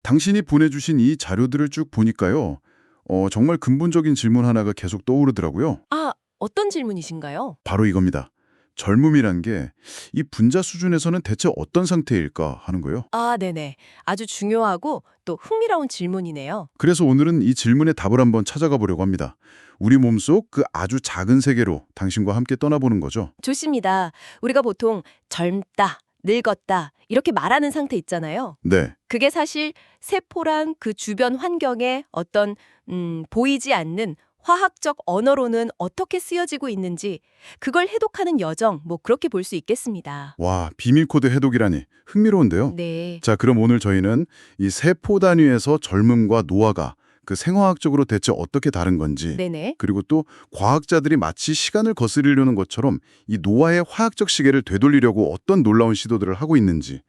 당신이 보내주신 이 자료들을 쭉 보니까요. 정말 근본적인 질문 하나가 계속 떠오르더라고요. 아, 어떤 질문이신가요? 바로 이겁니다. 젊음이란 게 이 분자 수준에서는 대체 어떤 상태일까 하는 거예요. 아, 네네. 아주 중요하고 또 흥미로운 질문이네요. 그래서 오늘은 이 질문의 답을 한번 찾아가 보려고 합니다. 우리 몸속 그 아주 작은 세계로 당신과 함께 떠나보는 거죠. 좋습니다. 우리가 보통 젊다, 늙었다 이렇게 말하는 상태 있잖아요. 네, 그게 사실 세포랑 그 주변 환경에 어떤 보이지 않는 화학적 언어로는 어떻게 쓰여지고 있는지 그걸 해독하는 여정, 뭐 그렇게 볼 수 있겠습니다. 와, 비밀 코드 해독이라니 흥미로운데요. 네. 자, 그럼 오늘 저희는 이 세포 단위에서 젊음과 노화가 그 생화학적으로 대체 어떻게 다른 건지, 네네. 그리고 또 과학자들이 마치 시간을 거스르려는 것처럼 이 노화의 화학적 시계를 되돌리려고 어떤 놀라운 시도들을 하고 있는지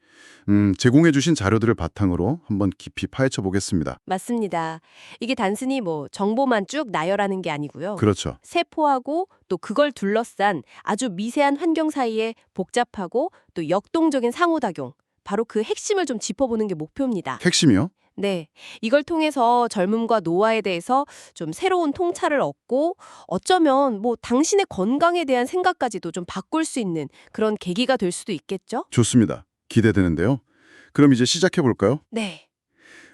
제공해 주신 자료들을 바탕으로 한번 깊이 파헤쳐 보겠습니다. 맞습니다. 이게 단순히 뭐 정보만 쭉 나열하는 게 아니고요. 그렇죠. 세포하고 또 그걸 둘러싼 아주 미세한 환경 사이에 복잡하고 또 역동적인 상호작용, 바로 그 핵심을 좀 짚어보는 게 목표입니다. 핵심이요? 네, 이걸 통해서 젊음과 노화에 대해서 좀 새로운 통찰을 얻고 어쩌면 뭐 당신의 건강에 대한 생각까지도 좀 바꿀 수 있는 그런 계기가 될 수도 있겠죠? 좋습니다. 기대되는데요. 그럼 이제 시작해 볼까요? 네.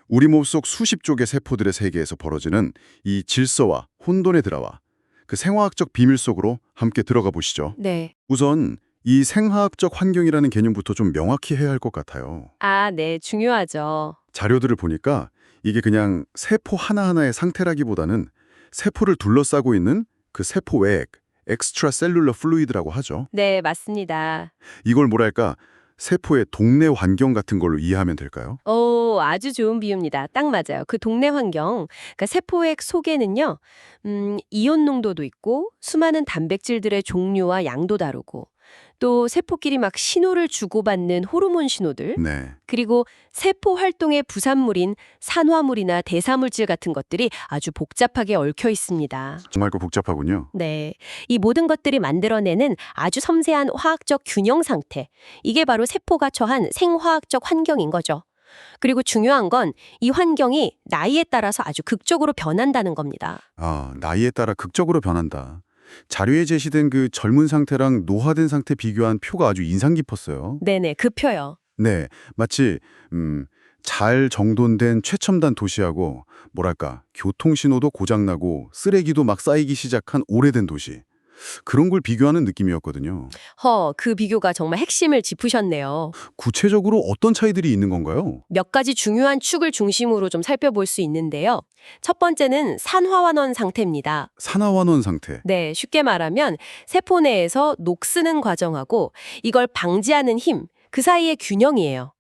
우리 몸속 수십 쪽의 세포들의 세계에서 벌어지는 이 질서와 혼돈의 드라마, 그 생화학적 비밀 속으로 함께 들어가 보시죠. 네. 우선 이 생화학적 환경이라는 개념부터 좀 명확히 해야 할 것 같아요. 아, 네, 중요하죠. 자료들을 보니까 이게 그냥 세포 하나하나의 상태라기보다는 세포를 둘러싸고 있는 그 세포 외액, 엑스트라셀룰러 플루이드라고 하죠. 네, 맞습니다. 이걸 뭐랄까 세포의 동네 환경 같은 걸로 이해하면 될까요? 오, 아주 좋은 비유입니다. 딱 맞아요. 그 동네 환경, 그러니까 세포액 속에는요, 이온 농도도 있고 수많은 단백질들의 종류와 양도 다르고 또 세포끼리 막 신호를 주고받는 호르몬 신호들, 네. 그리고 세포 활동의 부산물인 산화물이나 대사물질 같은 것들이 아주 복잡하게 얽혀 있습니다. 정말 그 복잡하군요. 네, 이 모든 것들이 만들어내는 아주 섬세한 화학적 균형 상태. 이게 바로 세포가 처한 생화학적 환경인 거죠. 그리고 중요한 건 이 환경이 나이에 따라서 아주 극적으로 변한다는 겁니다. 아, 나이에 따라 극적으로 변한다. 자료에 제시된 그 젊은 상태랑 노화된 상태 비교한 표가 아주 인상 깊었어요. 네네, 그 표요. 네, 마치 잘 정돈된 최첨단 도시하고 뭐랄까 교통신호도 고장나고 쓰레기도 막 쌓이기 시작한 오래된 도시. 그런 걸 비교하는 느낌이었거든요. 그 비교가 정말 핵심을 짚으셨네요. 구체적으로 어떤 차이들이 있는 건가요? 몇 가지 중요한 축을 중심으로 좀 살펴볼 수 있는데요. 첫 번째는 산화완원 상태입니다. 산화완원 상태. 네, 쉽게 말하면 세포 내에서 녹쓰는 과정하고 이걸 방지하는 힘, 그 사이의 균형이에요.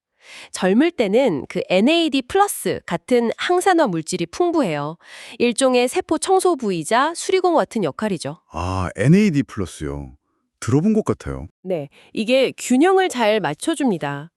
젊을 때는 그 NAD 플러스 같은 항산화 물질이 풍부해요. 일종의 세포 청소 부위자 수리공 같은 역할이죠. 아, NAD 플러스요. 들어본 것 같아요. 네, 이게 균형을 잘 맞춰줍니다.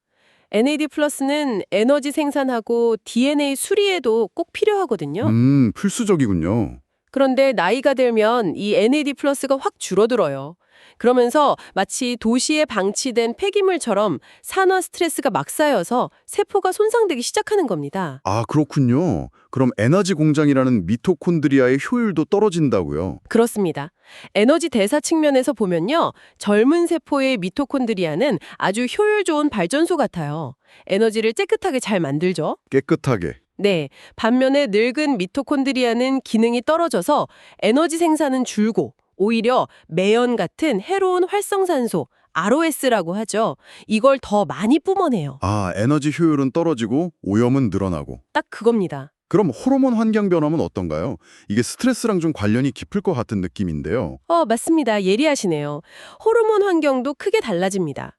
NAD 플러스는 에너지 생산하고 DNA 수리에도 꼭 필요하거든요. 필수적이군요. 그런데 나이가 들면 이 NAD 플러스가 확 줄어들어요. 그러면서 마치 도시에 방치된 폐기물처럼 산화 스트레스가 막 쌓여서 세포가 손상되기 시작하는 겁니다. 아, 그렇군요. 그럼 에너지 공장이라는 미토콘드리아의 효율도 떨어진다고요? 그렇습니다. 에너지 대사 측면에서 보면요. 젊은 세포의 미토콘드리아는 아주 효율 좋은 발전소 같아요. 에너지를 깨끗하게 잘 만들죠. 깨끗하게. 네, 반면에 늙은 미토콘드리아는 기능이 떨어져서 에너지 생산은 줄고 오히려 매연 같은 해로운 활성산소, ROS라고 하죠. 이걸 더 많이 뿜어내요. 아, 에너지 효율은 떨어지고 오염은 늘어나고. 딱 그겁니다. 그럼 호르몬 환경 변화는 어떤가요? 이게 스트레스랑 좀 관련이 깊을 것 같은 느낌인데요. 맞습니다. 예리하시네요. 호르몬 환경도 크게 달라집니다.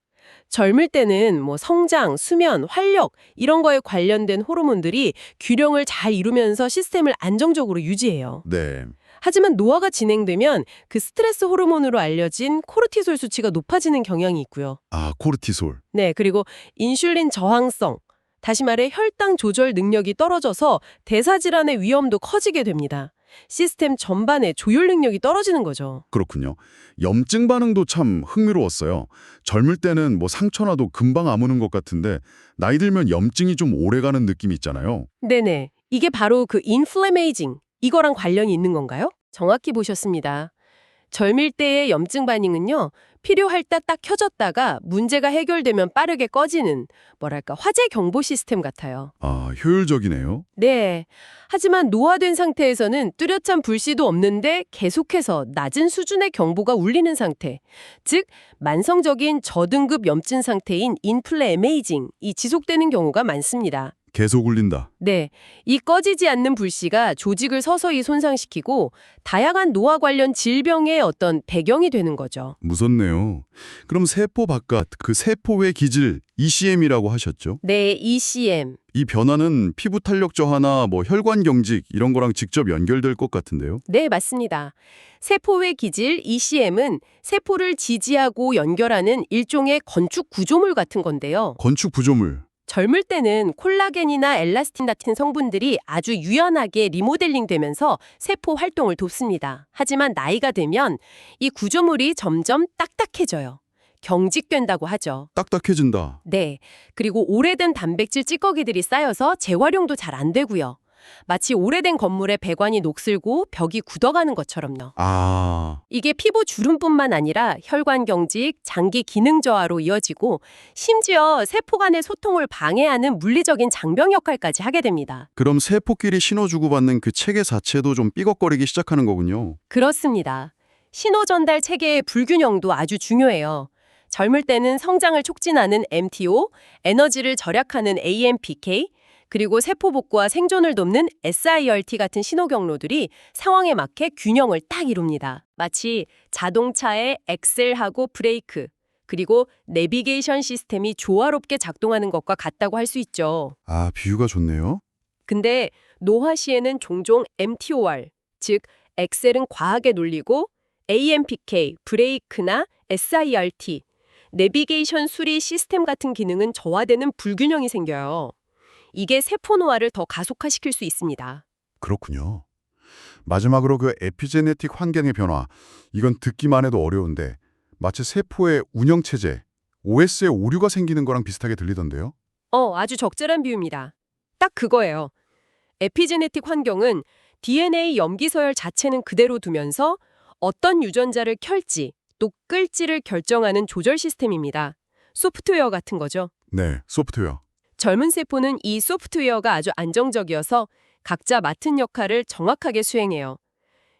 젊을 때는 뭐 성장, 수면, 활력 이런 거에 관련된 호르몬들이 균형을 잘 이루면서 시스템을 안정적으로 유지해요. 네. 하지만 노화가 진행되면 그 스트레스 호르몬으로 알려진 코르티솔 수치가 높아지는 경향이 있고요. 아, 코르티솔. 네, 그리고 인슐린 저항성, 다시 말해 혈당 조절 능력이 떨어져서 대사질환의 위험도 커지게 됩니다. 시스템 전반의 조율 능력이 떨어지는 거죠. 그렇군요. 염증 반응도 참 흥미로웠어요. 젊을 때는 뭐 상처나도 금방 아무는 것 같은데 나이 들면 염증이 좀 오래가는 느낌이 있잖아요. 네네. 이게 바로 그 inflammaging, 이거랑 관련이 있는 건가요? 정확히 보셨습니다. 젊을 때의 염증 반응은요, 필요할 때 딱 켜졌다가 문제가 해결되면 빠르게 꺼지는, 뭐랄까, 화재 경보 시스템 같아요. 아, 효율적이네요. 네. 하지만 노화된 상태에서는 뚜렷한 불씨도 없는데 계속해서 낮은 수준의 경보가 울리는 상태. 즉, 만성적인 저등급 염증 상태인 inflammaging이 지속되는 경우가 많습니다. 계속 울린다. 네, 이 꺼지지 않는 불씨가 조직을 서서히 손상시키고 다양한 노화 관련 질병의 어떤 배경이 되는 거죠. 무섭네요. 그럼 세포 바깥, 그 세포 외 기질, ECM이라고 하셨죠? 네, ECM. 이 변화는 피부 탄력 저하나 뭐 혈관 경직 이런 거랑 직접 연결될 것 같은데요. 네, 맞습니다. 세포의 기질 ECM은 세포를 지지하고 연결하는 일종의 건축 구조물 같은 건데요. 건축 구조물. 젊을 때는 콜라겐이나 엘라스틴 같은 성분들이 아주 유연하게 리모델링 되면서 세포 활동을 돕습니다. 하지만 나이가 되면 이 구조물이 점점 딱딱해져요. 경직된다고 하죠. 딱딱해진다. 네. 그리고 오래된 단백질 찌꺼기들이 쌓여서 재활용도 잘 안 되고요. 마치 오래된 건물의 배관이 녹슬고 벽이 굳어가는 것처럼요. 아, 이게 피부 주름뿐만 아니라 혈관 경직, 장기 기능 저하로 이어지고 심지어 세포 간의 소통을 방해하는 물리적인 장벽 역할까지 하게 됩니다. 그럼 세포끼리 신호 주고받는 그 체계 자체도 좀 삐걱거리기 시작하는 거군요. 그렇습니다. 신호 전달 체계의 불균형도 아주 중요해요. 젊을 때는 성장을 촉진하는 MTO, 에너지를 절약하는 AMPK, 그리고 세포 복구와 생존을 돕는 SIRT 같은 신호 경로들이 상황에 맞게 균형을 딱 이룹니다. 마치 자동차의 엑셀하고 브레이크, 그리고 내비게이션 시스템이 조화롭게 작동하는 것과 같다고 할 수 있죠. 아, 비유가 좋네요. 근데 노화 시에는 종종 MTOR, 즉 엑셀은 과하게 눌리고 AMPK, 브레이크나 SIRT, 내비게이션 수리 시스템 같은 기능은 저하되는 불균형이 생겨요. 이게 세포 노화를 더 가속화시킬 수 있습니다. 그렇군요. 마지막으로 그 에피제네틱 환경의 변화, 이건 듣기만 해도 어려운데 마치 세포의 운영체제, OS에 오류가 생기는 거랑 비슷하게 들리던데요? 아주 적절한 비유입니다. 딱 그거예요. 에피제네틱 환경은 DNA 염기 서열 자체는 그대로 두면서 어떤 유전자를 켤지 또 끌지를 결정하는 조절 시스템입니다. 소프트웨어 같은 거죠. 네, 소프트웨어. 젊은 세포는 이 소프트웨어가 아주 안정적이어서 각자 맡은 역할을 정확하게 수행해요.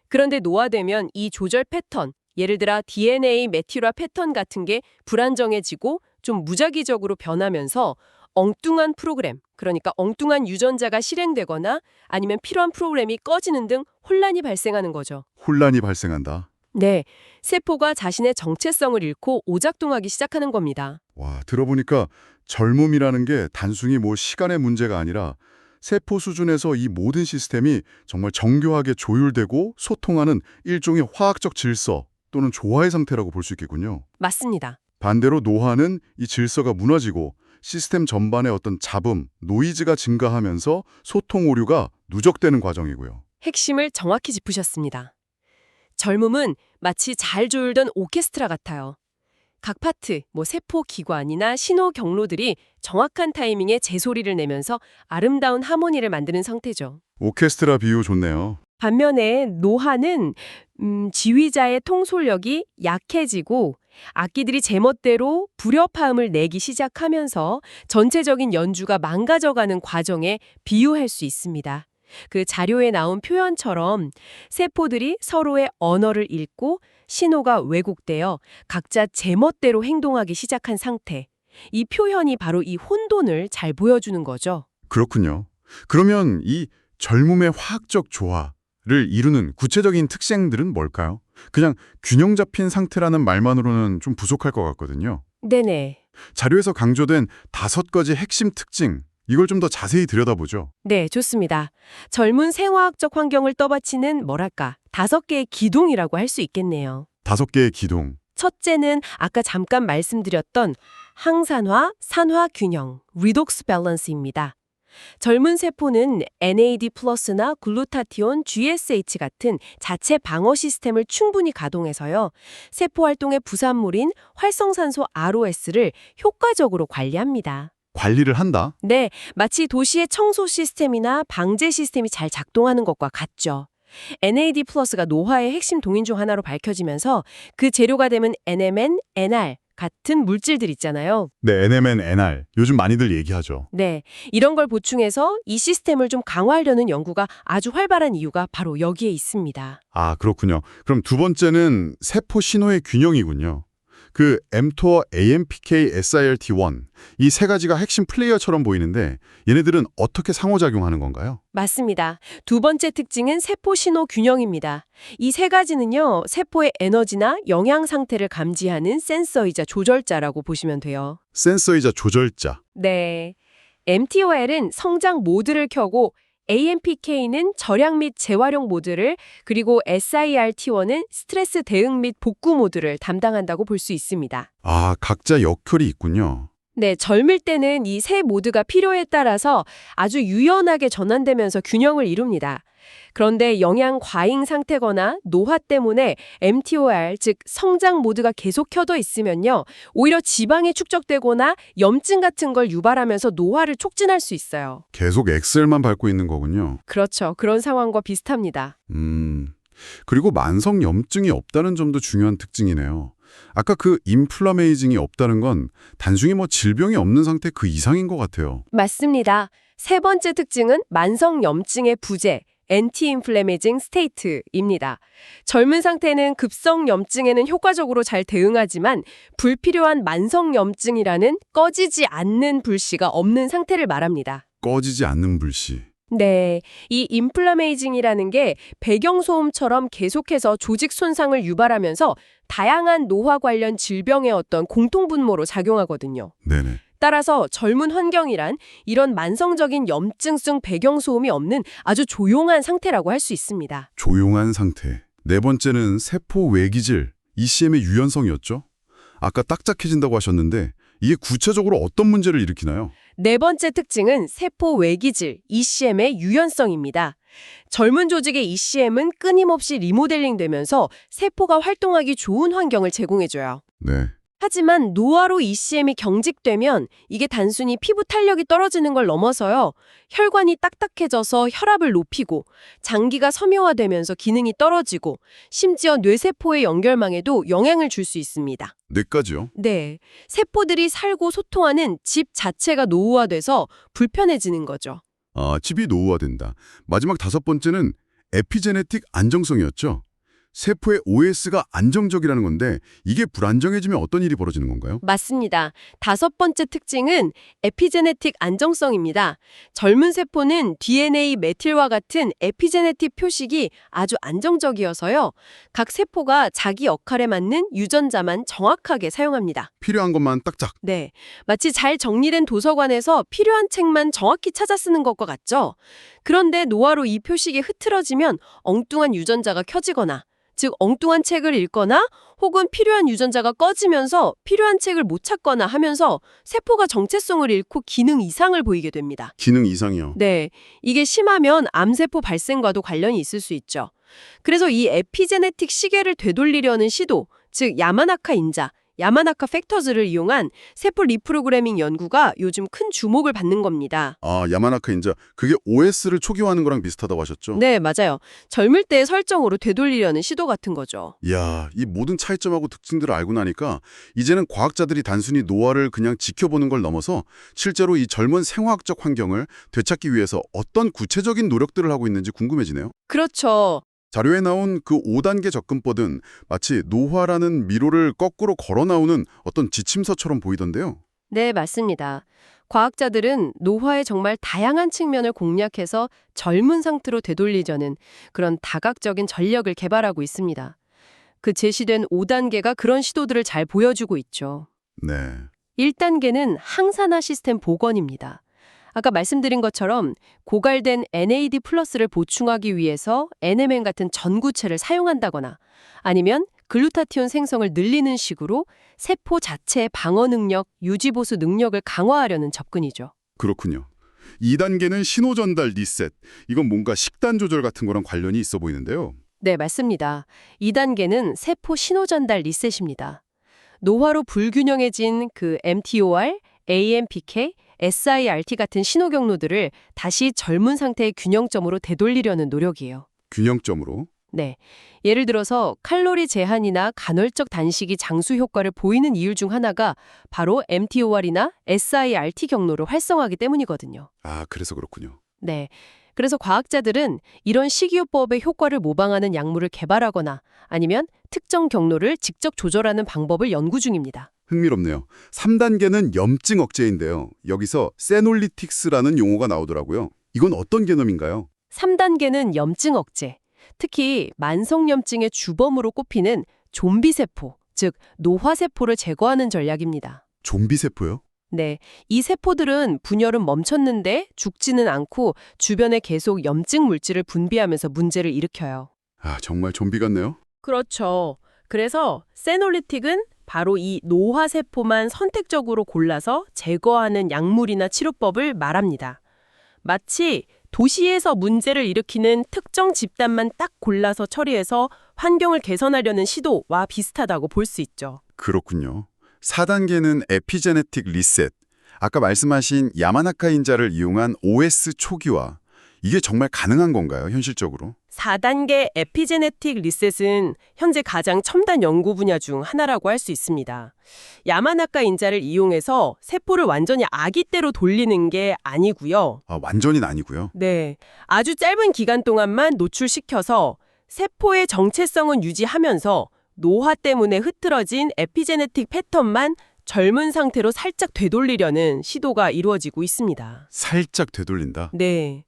그런데 노화되면 이 조절 패턴, 예를 들어 DNA 메티라 패턴 같은 게 불안정해지고 좀 무작위적으로 변하면서 엉뚱한 프로그램, 그러니까 엉뚱한 유전자가 실행되거나 아니면 필요한 프로그램이 꺼지는 등 혼란이 발생하는 거죠. 혼란이 발생한다. 네, 세포가 자신의 정체성을 잃고 오작동하기 시작하는 겁니다. 와, 들어보니까 젊음이라는 게 단순히 뭐 시간의 문제가 아니라 세포 수준에서 이 모든 시스템이 정말 정교하게 조율되고 소통하는 일종의 화학적 질서 또는 조화의 상태라고 볼 수 있겠군요. 맞습니다. 반대로 노화는 이 질서가 무너지고 시스템 전반의 어떤 잡음, 노이즈가 증가하면서 소통 오류가 누적되는 과정이고요. 핵심을 정확히 짚으셨습니다. 젊음은 마치 잘 조율된 오케스트라 같아요. 각 파트, 세포 기관이나 신호 경로들이 정확한 타이밍에 제소리를 내면서 아름다운 하모니를 만드는 상태죠. 오케스트라 비유 좋네요. 반면에 노화는 지휘자의 통솔력이 약해지고 악기들이 제멋대로 불협화음을 내기 시작하면서 전체적인 연주가 망가져가는 과정에 비유할 수 있습니다. 그 자료에 나온 표현처럼 세포들이 서로의 언어를 읽고 신호가 왜곡되어 각자 제멋대로 행동하기 시작한 상태. 이 표현이 바로 이 혼돈을 잘 보여주는 거죠. 그렇군요. 그러면 이 젊음의 화학적 조화를 이루는 구체적인 특징들은 뭘까요? 그냥 균형 잡힌 상태라는 말만으로는 좀 부족할 것 같거든요. 네네. 자료에서 강조된 5가지 핵심 특징, 이걸 좀 더 자세히 들여다보죠. 네, 좋습니다. 젊은 생화학적 환경을 떠받치는 5개의 기둥이라고 할 수 있겠네요. 5개의 기둥. 첫째는 아까 잠깐 말씀드렸던 항산화, 산화 균형, 리독스 밸런스입니다. 젊은 세포는 NAD+나 글루타티온, GSH 같은 자체 방어 시스템을 충분히 가동해서요. 세포 활동의 부산물인 활성산소 ROS를 효과적으로 관리합니다. 관리를 한다? 네, 마치 도시의 청소 시스템이나 방제 시스템이 잘 작동하는 것과 같죠. NAD+가 노화의 핵심 동인 중 하나로 밝혀지면서 그 재료가 되면 NMN, NR 같은 물질들 있잖아요. 네, NMN, NR. 요즘 많이들 얘기하죠. 네, 이런 걸 보충해서 이 시스템을 좀 강화하려는 연구가 아주 활발한 이유가 바로 여기에 있습니다. 아, 그렇군요. 그럼 두 번째는 세포 신호의 균형이군요. 그 mTOR, AMPK, SIRT1 이 세 가지가 핵심 플레이어처럼 보이는데 얘네들은 어떻게 상호작용하는 건가요? 맞습니다. 두 번째 특징은 세포 신호 균형입니다. 이 세 가지는요, 세포의 에너지나 영양 상태를 감지하는 센서이자 조절자라고 보시면 돼요. 센서이자 조절자. 네. mTOR은 성장 모드를 켜고 AMPK는 절약 및 재활용 모드를, 그리고 SIRT1은 스트레스 대응 및 복구 모드를 담당한다고 볼 수 있습니다. 아, 각자 역할이 있군요. 네, 젊을 때는 이 세 모드가 필요에 따라서 아주 유연하게 전환되면서 균형을 이룹니다. 그런데 영양 과잉 상태거나 노화 때문에 mTOR, 즉 성장 모드가 계속 켜져 있으면요, 오히려 지방이 축적되거나 염증 같은 걸 유발하면서 노화를 촉진할 수 있어요. 계속 엑셀만 밟고 있는 거군요. 그렇죠. 그런 상황과 비슷합니다. 그리고 만성 염증이 없다는 점도 중요한 특징이네요. 아까 그 인플라메이징이 없다는 건 단순히 질병이 없는 상태 그 이상인 것 같아요. 맞습니다. 세 번째 특징은 만성 염증의 부재, anti-inflammaging state입니다. 젊은 상태는 급성 염증에는 효과적으로 잘 대응하지만 불필요한 만성 염증이라는 꺼지지 않는 불씨가 없는 상태를 말합니다. 꺼지지 않는 불씨. 네, 이 인플라메이징이라는 게 배경소음처럼 계속해서 조직 손상을 유발하면서 다양한 노화 관련 질병의 어떤 공통분모로 작용하거든요. 네네. 따라서 젊은 환경이란 이런 만성적인 염증성 배경소음이 없는 아주 조용한 상태라고 할 수 있습니다. 조용한 상태. 네 번째는 세포 외기질, ECM의 유연성이었죠? 아까 딱딱해진다고 하셨는데 이게 구체적으로 어떤 문제를 일으키나요? 네 번째 특징은 세포 외기질, ECM의 유연성입니다. 젊은 조직의 ECM은 끊임없이 리모델링 되면서 세포가 활동하기 좋은 환경을 제공해줘요. 네. 하지만 노화로 ECM이 경직되면 이게 단순히 피부 탄력이 떨어지는 걸 넘어서요, 혈관이 딱딱해져서 혈압을 높이고 장기가 섬유화되면서 기능이 떨어지고 심지어 뇌세포의 연결망에도 영향을 줄 수 있습니다. 뇌까지요? 네, 세포들이 살고 소통하는 집 자체가 노후화돼서 불편해지는 거죠. 아, 칩이 노후화된다. 마지막 다섯 번째는 에피제네틱 안정성이었죠? 세포의 OS가 안정적이라는 건데 이게 불안정해지면 어떤 일이 벌어지는 건가요? 맞습니다. 다섯 번째 특징은 에피제네틱 안정성입니다. 젊은 세포는 DNA 메틸과 같은 에피제네틱 표식이 아주 안정적이어서요, 각 세포가 자기 역할에 맞는 유전자만 정확하게 사용합니다. 필요한 것만 딱딱. 네, 마치 잘 정리된 도서관에서 필요한 책만 정확히 찾아 쓰는 것과 같죠? 그런데 노화로 이 표식이 흐트러지면 엉뚱한 유전자가 켜지거나, 즉 엉뚱한 책을 읽거나 혹은 필요한 유전자가 꺼지면서 필요한 책을 못 찾거나 하면서 세포가 정체성을 잃고 기능 이상을 보이게 됩니다. 기능 이상이요. 네, 이게 심하면 암세포 발생과도 관련이 있을 수 있죠. 그래서 이 에피제네틱 시계를 되돌리려는 시도, 즉 야마나카 인자, 야마나카 팩터즈를 이용한 세포 리프로그래밍 연구가 요즘 큰 주목을 받는 겁니다. 아, 야마나카 인자. 그게 OS를 초기화하는 거랑 비슷하다고 하셨죠? 네, 맞아요. 젊을 때의 설정으로 되돌리려는 시도 같은 거죠. 이야, 이 모든 차이점하고 특징들을 알고 나니까 이제는 과학자들이 단순히 노화를 그냥 지켜보는 걸 넘어서 실제로 이 젊은 생화학적 환경을 되찾기 위해서 어떤 구체적인 노력들을 하고 있는지 궁금해지네요. 그렇죠. 자료에 나온 그 5단계 접근법은 마치 노화라는 미로를 거꾸로 걸어 나오는 어떤 지침서처럼 보이던데요. 네, 맞습니다. 과학자들은 노화의 정말 다양한 측면을 공략해서 젊은 상태로 되돌리려는 그런 다각적인 전략을 개발하고 있습니다. 그 제시된 5단계가 그런 시도들을 잘 보여주고 있죠. 네. 1단계는 항산화 시스템 복원입니다. 아까 말씀드린 것처럼 고갈된 NAD+를 보충하기 위해서 NMN 같은 전구체를 사용한다거나 아니면 글루타티온 생성을 늘리는 식으로 세포 자체의 방어 능력, 유지 보수 능력을 강화하려는 접근이죠. 그렇군요. 2단계는 신호 전달 리셋. 이건 뭔가 식단 조절 같은 거랑 관련이 있어 보이는데요. 네, 맞습니다. 2단계는 세포 신호 전달 리셋입니다. 노화로 불균형해진 그 mTOR, AMPK, SIRT 같은 신호 경로들을 다시 젊은 상태의 균형점으로 되돌리려는 노력이에요. 균형점으로. 네. 예를 들어서 칼로리 제한이나 간헐적 단식이 장수 효과를 보이는 이유 중 하나가 바로 mTOR이나 SIRT 경로를 활성화하기 때문이거든요. 아, 그래서 그렇군요. 네. 그래서 과학자들은 이런 식이요법의 효과를 모방하는 약물을 개발하거나 아니면 특정 경로를 직접 조절하는 방법을 연구 중입니다. 흥미롭네요. 3단계는 염증 억제인데요. 여기서 세놀리틱스라는 용어가 나오더라고요. 이건 어떤 개념인가요? 3단계는 염증 억제. 특히 만성염증의 주범으로 꼽히는 좀비세포, 즉 노화세포를 제거하는 전략입니다. 좀비 세포요? 네, 이 세포들은 분열은 멈췄는데 죽지는 않고 주변에 계속 염증 물질을 분비하면서 문제를 일으켜요. 아, 정말 좀비 같네요. 그렇죠. 그래서 세놀리틱은 바로 이 노화세포만 선택적으로 골라서 제거하는 약물이나 치료법을 말합니다. 마치 도시에서 문제를 일으키는 특정 집단만 딱 골라서 처리해서 환경을 개선하려는 시도와 비슷하다고 볼 수 있죠. 그렇군요. 4단계는 에피제네틱 리셋. 아까 말씀하신 야마나카 인자를 이용한 OS 초기화. 이게 정말 가능한 건가요, 현실적으로? 4단계 에피제네틱 리셋은 현재 가장 첨단 연구 분야 중 하나라고 할 수 있습니다. 야마나카 인자를 이용해서 세포를 완전히 아기 때로 돌리는 게 아니고요. 아, 완전히는 아니고요. 네, 아주 짧은 기간 동안만 노출시켜서 세포의 정체성은 유지하면서 노화 때문에 흐트러진 에피제네틱 패턴만 젊은 상태로 살짝 되돌리려는 시도가 이루어지고 있습니다. 살짝 되돌린다. 네,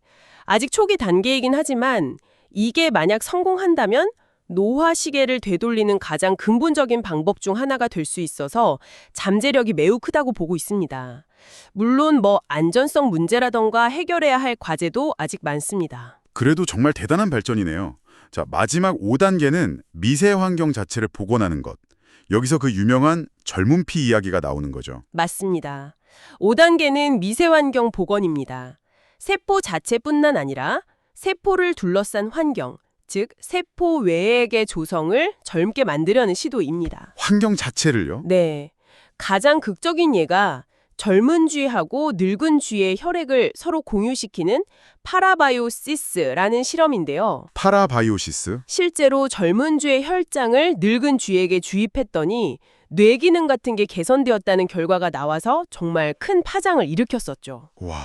아직 초기 단계이긴 하지만 이게 만약 성공한다면 노화 시계를 되돌리는 가장 근본적인 방법 중 하나가 될 수 있어서 잠재력이 매우 크다고 보고 있습니다. 물론 안전성 문제라던가 해결해야 할 과제도 아직 많습니다. 그래도 정말 대단한 발전이네요. 자, 마지막 5단계는 미세 환경 자체를 복원하는 것. 여기서 그 유명한 젊은 피 이야기가 나오는 거죠. 맞습니다. 5단계는 미세환경 복원입니다. 세포 자체뿐만 아니라 세포를 둘러싼 환경, 즉 세포 외액의 조성을 젊게 만들려는 시도입니다. 환경 자체를요? 네, 가장 극적인 예가 젊은 쥐하고 늙은 쥐의 혈액을 서로 공유시키는 파라바이오시스라는 실험인데요. 파라바이오시스? 실제로 젊은 쥐의 혈장을 늙은 쥐에게 주입했더니 뇌 기능 같은 게 개선되었다는 결과가 나와서 정말 큰 파장을 일으켰었죠. 와,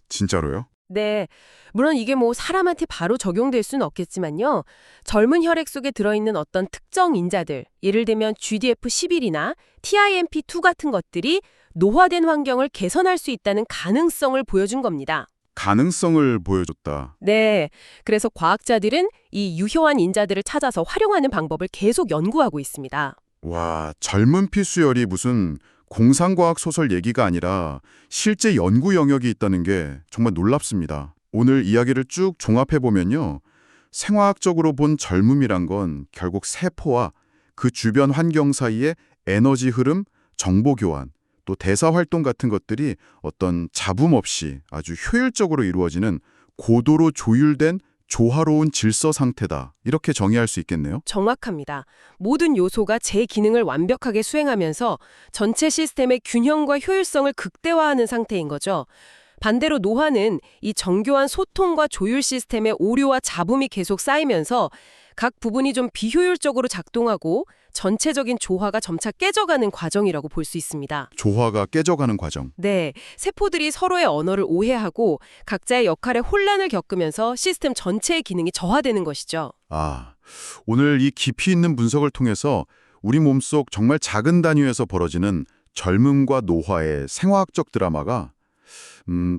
진짜로요? 네, 물론 이게 사람한테 바로 적용될 수는 없겠지만요. 젊은 혈액 속에 들어있는 어떤 특정 인자들, 예를 들면 GDF11이나 TIMP2 같은 것들이 노화된 환경을 개선할 수 있다는 가능성을 보여준 겁니다. 가능성을 보여줬다. 네, 그래서 과학자들은 이 유효한 인자들을 찾아서 활용하는 방법을 계속 연구하고 있습니다. 와, 젊은 피 수혈이 무슨 공상과학 소설 얘기가 아니라 실제 연구 영역이 있다는 게 정말 놀랍습니다. 오늘 이야기를 쭉 종합해보면요. 생화학적으로 본 젊음이란 건 결국 세포와 그 주변 환경 사이의 에너지 흐름, 정보 교환, 또 대사 활동 같은 것들이 어떤 잡음 없이 아주 효율적으로 이루어지는 고도로 조율된 조화로운 질서 상태다. 이렇게 정의할 수 있겠네요. 정확합니다. 모든 요소가 제 기능을 완벽하게 수행하면서 전체 시스템의 균형과 효율성을 극대화하는 상태인 거죠. 반대로 노화는 이 정교한 소통과 조율 시스템의 오류와 잡음이 계속 쌓이면서 각 부분이 좀 비효율적으로 작동하고 전체적인 조화가 점차 깨져가는 과정이라고 볼 수 있습니다. 조화가 깨져가는 과정. 네, 세포들이 서로의 언어를 오해하고 각자의 역할에 혼란을 겪으면서 시스템 전체의 기능이 저하되는 것이죠. 아, 오늘 이 깊이 있는 분석을 통해서 우리 몸속 정말 작은 단위에서 벌어지는 젊음과 노화의 생화학적 드라마가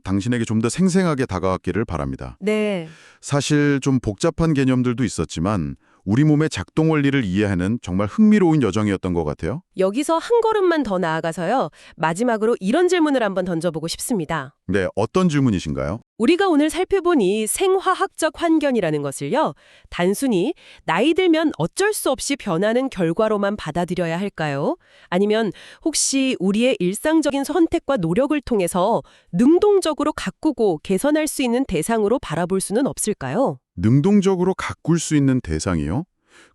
당신에게 좀 더 생생하게 다가왔기를 바랍니다. 네. 사실 좀 복잡한 개념들도 있었지만 우리 몸의 작동 원리를 이해하는 정말 흥미로운 여정이었던 것 같아요. 여기서 한 걸음만 더 나아가서요. 마지막으로 이런 질문을 한번 던져보고 싶습니다. 네, 어떤 질문이신가요? 우리가 오늘 살펴본 이 생화학적 환경이라는 것을요, 단순히 나이 들면 어쩔 수 없이 변하는 결과로만 받아들여야 할까요? 아니면 혹시 우리의 일상적인 선택과 노력을 통해서 능동적으로 가꾸고 개선할 수 있는 대상으로 바라볼 수는 없을까요? 능동적으로 가꿀 수 있는 대상이요?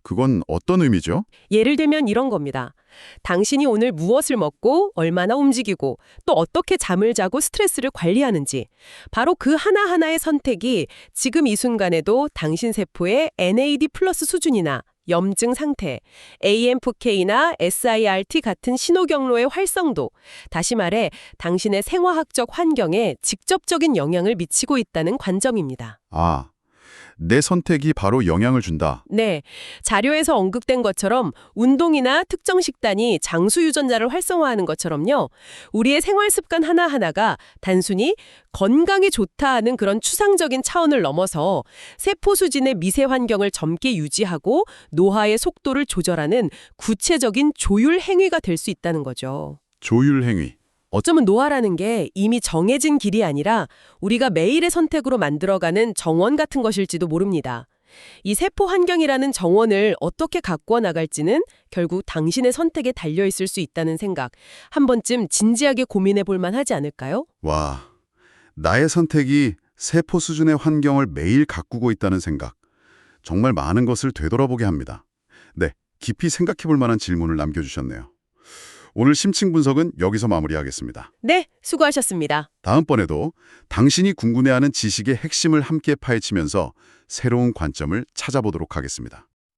그건 어떤 의미죠? 예를 들면 이런 겁니다. 당신이 오늘 무엇을 먹고 얼마나 움직이고 또 어떻게 잠을 자고 스트레스를 관리하는지 바로 그 하나하나의 선택이 지금 이 순간에도 당신 세포의 NAD 플러스 수준이나 염증 상태, AMPK나 SIRT 같은 신호 경로의 활성도, 다시 말해 당신의 생화학적 환경에 직접적인 영향을 미치고 있다는 관점입니다. 아, 내 선택이 바로 영향을 준다. 네, 자료에서 언급된 것처럼 운동이나 특정 식단이 장수 유전자를 활성화하는 것처럼요. 우리의 생활 습관 하나하나가 단순히 건강에 좋다 하는 그런 추상적인 차원을 넘어서 세포 수진의 미세 환경을 젊게 유지하고 노화의 속도를 조절하는 구체적인 조율 행위가 될 수 있다는 거죠. 조율 행위. 어쩌면 노화라는 게 이미 정해진 길이 아니라 우리가 매일의 선택으로 만들어가는 정원 같은 것일지도 모릅니다. 이 세포 환경이라는 정원을 어떻게 가꾸어 나갈지는 결국 당신의 선택에 달려있을 수 있다는 생각, 한 번쯤 진지하게 고민해 볼 만하지 않을까요? 와, 나의 선택이 세포 수준의 환경을 매일 가꾸고 있다는 생각. 정말 많은 것을 되돌아보게 합니다. 네, 깊이 생각해 볼 만한 질문을 남겨주셨네요. 오늘 심층 분석은 여기서 마무리하겠습니다. 네, 수고하셨습니다. 다음번에도 당신이 궁금해하는 지식의 핵심을 함께 파헤치면서 새로운 관점을 찾아보도록 하겠습니다.